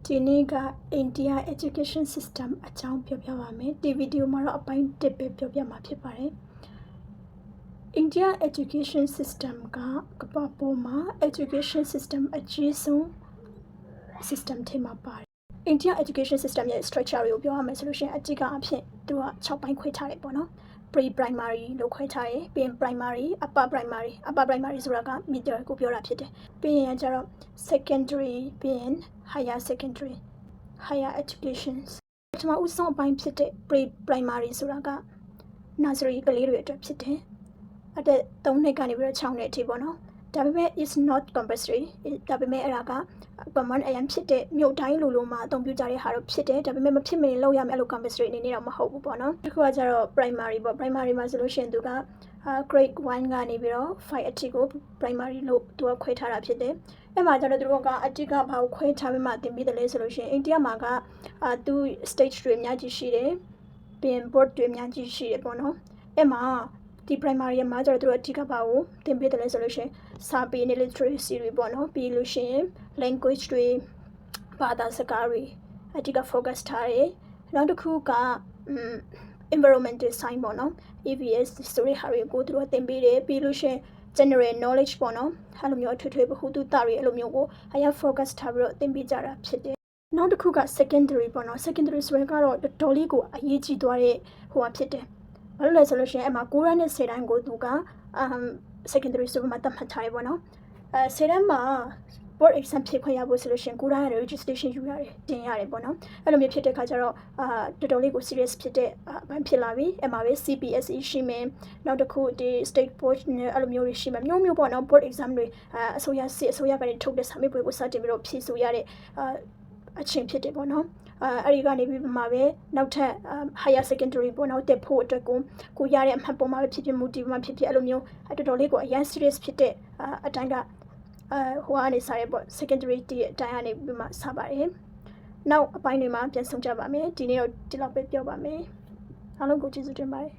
ဒီနေ့က India Education System အကြောင်းပြောပြပါမယ်။ဒီဗီဒီယိုမှာတော့အပိုင်း1ပဲပြောပြမှာဖြစ်ပါတယ်။ India Education System ကကမ္ဘာပေါ်မှာ Education System အကြီးဆုံး System ထဲမှာပါတယ်။ India Education System ရဲ့ structure ကိုပြောရမယ်ဆိုလို့ရှိရင်အကြည့်ကအဖြစ်သူက6ပိုင်းခွဲထားတယ်ပေါ့နော်။ Pre-primary လို့ခွဲထားတယ်ပြီးရင် primary upper primary ဆိုတာက middle ကိုပြောတာဖြစ်တယ်ပြီးရင်ကျတော့ secondary ပြီးရင် higher secondary higher education ပထမဦးဆုံးအပိုင်းဖြစ်တဲ့ pre-primary ဆိုတာက nursery ကလေးတွေအတွက်ဖြစ်တယ်အသက်3နှစ်ကနေပြီးတော့6နှစ်အထိပေါ့နော်ဒါပေမဲ့ is not compulsory ဒါပေမဲ့အဲ့ဒါက common အရင်ဖြစ်တဲ့မြို့တိုင်းလိုလိုမှာအသုံးပြုကြတဲ့ဟာတော့ဖြစ်တယ်ဒါပေမဲ့မဖြစ်မနေလုပ်ရမယ်အဲ့လို compulsory အနေနဲ့တော့မဟုတ်ဘူးပေါ့နော်တစ်ခုကကျတော့ primary ပေါ့ primary မှာဆိုလို့ရှိရင်သူကgrade 1ကနေပြီးတော့5အထိကို primary လို့သူကခွဲထားတာဖြစ်တယ်အဲ့မှာကျတော့သူတို့ကအတိကဘာကိုခွဲထားပြီးမှသင်ပေးတယ်လဲဆိုလို့ရှိရင်အိန္ဒိယမှာကသူ stage တွေအများကြီးရှိတယ်ပြီးရင် board တွေအများကြီးရှိတယ်ပေါ့နော်အဲ့မှာဒီ primary မှာကျတော့သူတို့အတိကဘာကိုသင်ပေးတယ်လဲဆိုလို့ရှိရင်စာပေနဲ့ literacy တွေပေါ့နော်ပြီးလို့ရှိရင် language တွေဘာသာစကားတွေအတိက focus ထားတယ်နောက်တစ်ခုကenvironmental science ပေါ့နော် EVS ဆိုတဲ့ဟာတွေကိုသူတို့သင်ပေးတယ်ပြီးလို့ရှိရင် general knowledge ပေါ့နော်အဲ့လိုမျိုးအထွေထွေဗဟုသုတတွေအဲ့လိုမျိုးကိုအရင် focus ထားပြီးတော့သင်ပေးကြတာဖြစ်တယ်နောက်တစ်ခုက secondary ပေါ့နော် secondary ဆိုရင်ကတော့တော်တော်လေးကိုအရေးကြီးသွားတဲ့ဟိုဟာဖြစ်တယ်ဘာလို့လဲဆိုလို့ရှိရင်အဲ့မှာ9တန်းနဲ့10တန်းကိုသူကsecondary ဆိုပြီးမှသတ်မှတ်ထားတယ်ပေါ့နော်10တန်းမှာ board exam ဖြေခွင့်ရဖို့ဆိုလို့ရှိရင်9တန်းရ registration ယူရတယ်တင်ရတယ်ပေါ့နော်အဲ့လိုမျိုးဖြစ်တဲ့ခါကျတော့တော်တော်လေးကို serious ဖြစ်တဲ့အပိုင်းဖြစ်လာပြီအဲ့မှာပဲ CPSE ရှိမယ်နောက်တစ်ခုဒီ state board နဲ့အဲ့လိုမျိုးတွေရှိမယ်မျိုးပေါ့နော် board exam တွေအစိုးရကနေထုတ်တဲ့စာမေးပွဲကိုစတင်ပြီးတော့ဖြေဆိုရတဲ့အချိန်ဖြစ်တယ်ပေါ့နော်အဲ့ဒီကနေပြီးမှပဲနောက်ထပ် higher secondary ပေါ့နော်တက်ဖို့အတွက်ကိုရတဲ့အမှတ်ပေါ်မှာပဲဖြစ်ဖြစ်မူတည်မှဖြစ်ဖြစ်အဲ့လိုမျိုးတော်တော်လေးကိုအရင် serious ဖြစ်တဲ့အတိုင်းကဟိုကနေစားရပေါ့ secondary တီးအတိုင်းကနေပြီးမှစားပါတယ်နောက်အပိုင်းတွေမှာပြန်ဆုံးကြပါမယ်ဒီနေ့တော့ဒီလောက်ပဲပြောပါမယ်အားလုံးကိုကျေးဇူးတင်ပါတယ်